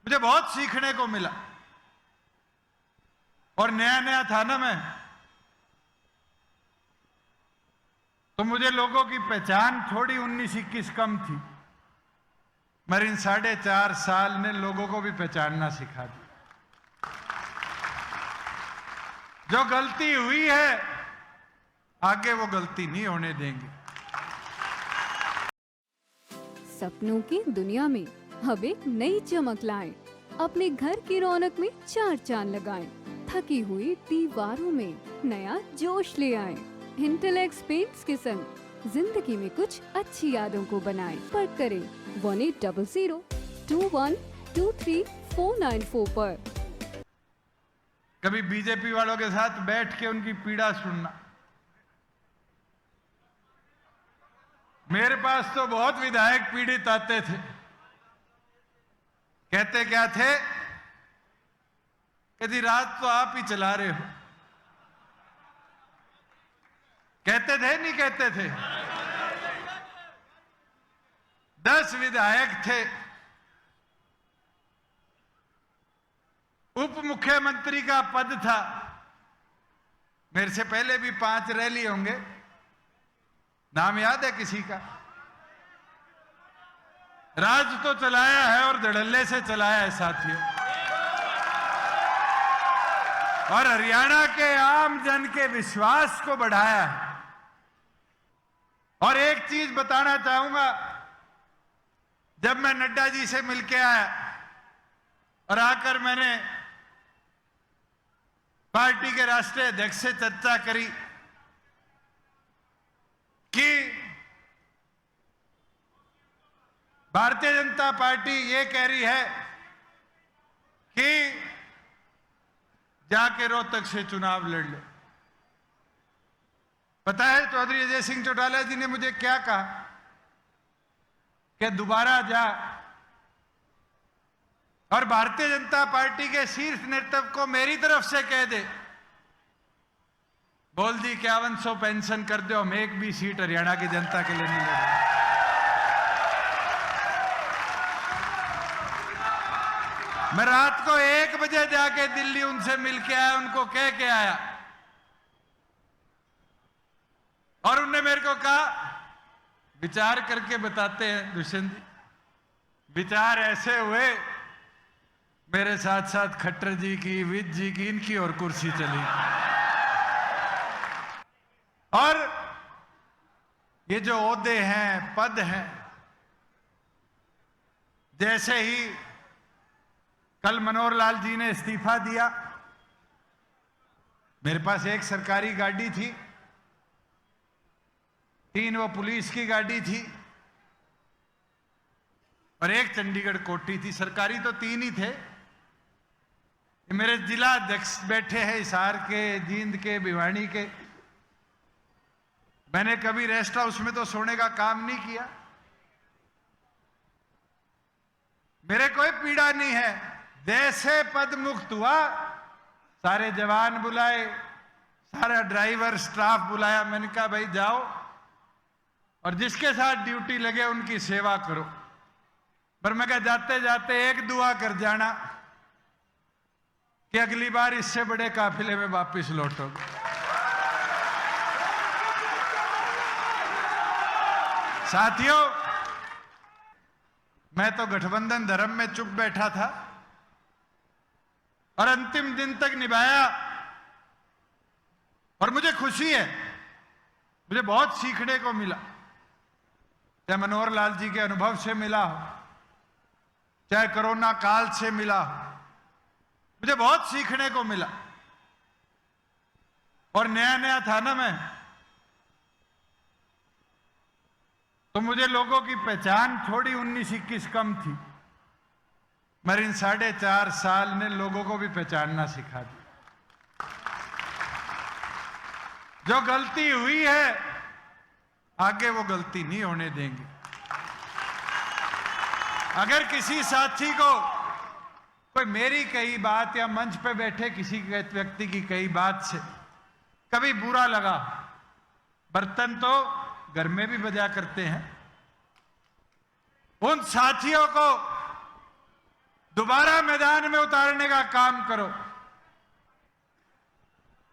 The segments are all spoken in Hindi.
मुझे बहुत सीखने को मिला। और नया नया था ना मैं, तो मुझे लोगों की पहचान थोड़ी 19-21 कम थी, मगर इन 4.5 साल ने लोगों को भी पहचानना सिखा दिया। जो गलती हुई है आगे वो गलती नहीं होने देंगे। सपनों की दुनिया में अब एक नई चमक लाएं, अपने घर की रौनक में 4 चांद लगाएं, थकी हुई दीवारों में नया जोश ले आएं। इंटेलेक्स पेंट्स के संग जिंदगी में कुछ अच्छी यादों को बनाएं। पर करें 180021239494 पर। कभी बीजेपी वालों के साथ बैठ के उनकी पीड़ा सुनना। मेरे पास तो बहुत विधायक पीड़ित आते थे, कहते क्या थे, यदि रात तो आप ही चला रहे हो। कहते थे नहीं कहते थे? 10 विधायक थे, उप मुख्यमंत्री का पद था, मेरे से पहले भी 5 रैली होंगे, नाम याद है किसी का? राज तो चलाया है और धड़ल्ले से चलाया है साथियों, और हरियाणा के आम जन के विश्वास को बढ़ाया है। और एक चीज बताना चाहूंगा, जब मैं नड्डा जी से मिलके आया और आकर मैंने पार्टी के राष्ट्रीय अध्यक्ष से चर्चा करी कि भारतीय जनता पार्टी ये कह रही है कि जाके रोहतक से चुनाव लड़ ले। पता है चौधरी अजय सिंह चौटाला जी ने मुझे क्या कहा कि दोबारा जा और भारतीय जनता पार्टी के शीर्ष नेतृत्व को मेरी तरफ से कह दे, बोल दी 5100 पेंशन कर दो, हम एक भी सीट हरियाणा की जनता के लिए नहीं लड़ रहे। मैं रात को 1 बजे जाके दिल्ली उनसे मिलके आया, उनको कह के आया, और उनने मेरे को कहा विचार करके बताते हैं दुष्यंत जी। विचार ऐसे हुए, मेरे साथ साथ खट्टर जी की, विज जी की, इनकी और कुर्सी चली। और ये जो ओहदे हैं, पद हैं, जैसे ही कल मनोहर लाल जी ने इस्तीफा दिया, मेरे पास एक सरकारी गाड़ी थी, 3 वो पुलिस की गाड़ी थी और एक चंडीगढ़ कोठी थी। सरकारी तो 3 ही थे। मेरे जिला अध्यक्ष बैठे हैं हिसार के, जींद के, भिवानी के। मैंने कभी रेस्ट हाउस में तो सोने का काम नहीं किया, मेरे कोई पीड़ा नहीं है। जैसे पद मुक्त हुआ, सारे जवान बुलाए, सारा ड्राइवर स्टाफ बुलाया, मैंने कहा भाई जाओ और जिसके साथ ड्यूटी लगे उनकी सेवा करो। पर मैं कहा जाते जाते एक दुआ कर जाना कि अगली बार इससे बड़े काफिले में वापस लौटोगे। साथियों, मैं तो गठबंधन धर्म में चुप बैठा था और अंतिम दिन तक निभाया, और मुझे खुशी है, मुझे बहुत सीखने को मिला। चाहे मनोहर लाल जी के अनुभव से मिला हो, चाहे कोरोना काल से मिला हो, मुझे बहुत सीखने को मिला। और नया नया था ना मैं, तो मुझे लोगों की पहचान थोड़ी 19-21 कम थी, मगर इन 4.5 साल ने लोगों को भी पहचानना सिखा दिया। जो गलती हुई है आगे वो गलती नहीं होने देंगे। अगर किसी साथी को कोई मेरी कही बात या मंच पे बैठे किसी व्यक्ति की कही बात से कभी बुरा लगा, बर्तन तो घर में भी बजा करते हैं, उन साथियों को दोबारा मैदान में उतारने का काम करो।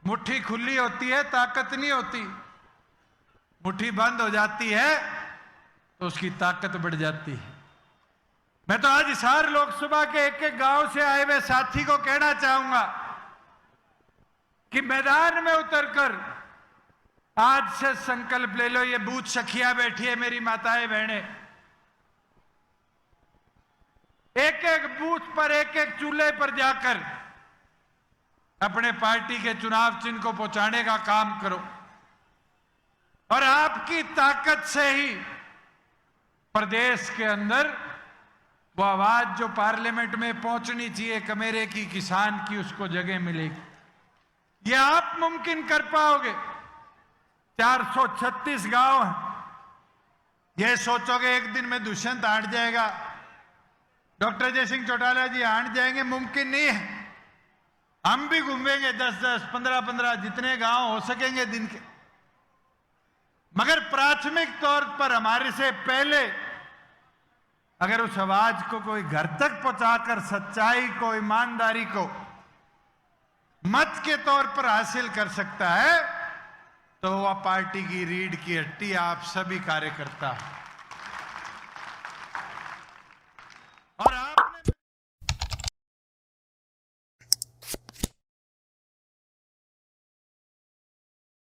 मुट्ठी खुली होती है ताकत नहीं होती, मुट्ठी बंद हो जाती है तो उसकी ताकत बढ़ जाती है। मैं तो आज हिसार लोकसभा के एक एक गांव से आए हुए साथी को कहना चाहूंगा कि मैदान में उतरकर आज से संकल्प ले लो। ये बूथ सखिया बैठी है, मेरी माताएं बहनें, एक एक बूथ पर एक एक चूल्हे पर जाकर अपने पार्टी के चुनाव चिन्ह को पहुंचाने का काम करो। और आपकी ताकत से ही प्रदेश के अंदर वो आवाज जो पार्लियामेंट में पहुंचनी चाहिए कमेरे की, किसान की, उसको जगह मिलेगी। ये आप मुमकिन कर पाओगे। 436 गांव हैं। ये सोचोगे एक दिन में दुष्यंत हाट जाएगा, डॉक्टर जय सिंह चौटाला जी हाट जाएंगे, मुमकिन नहीं है। हम भी घूमेंगे 10-10, 15-15 जितने गांव हो सकेंगे दिन के। मगर प्राथमिक तौर पर हमारे से पहले अगर उस आवाज को कोई घर तक पहुंचाकर सच्चाई को, ईमानदारी को मत के तौर पर हासिल कर सकता है तो वह पार्टी की रीढ़ की हड्डी आप सभी कार्यकर्ता है।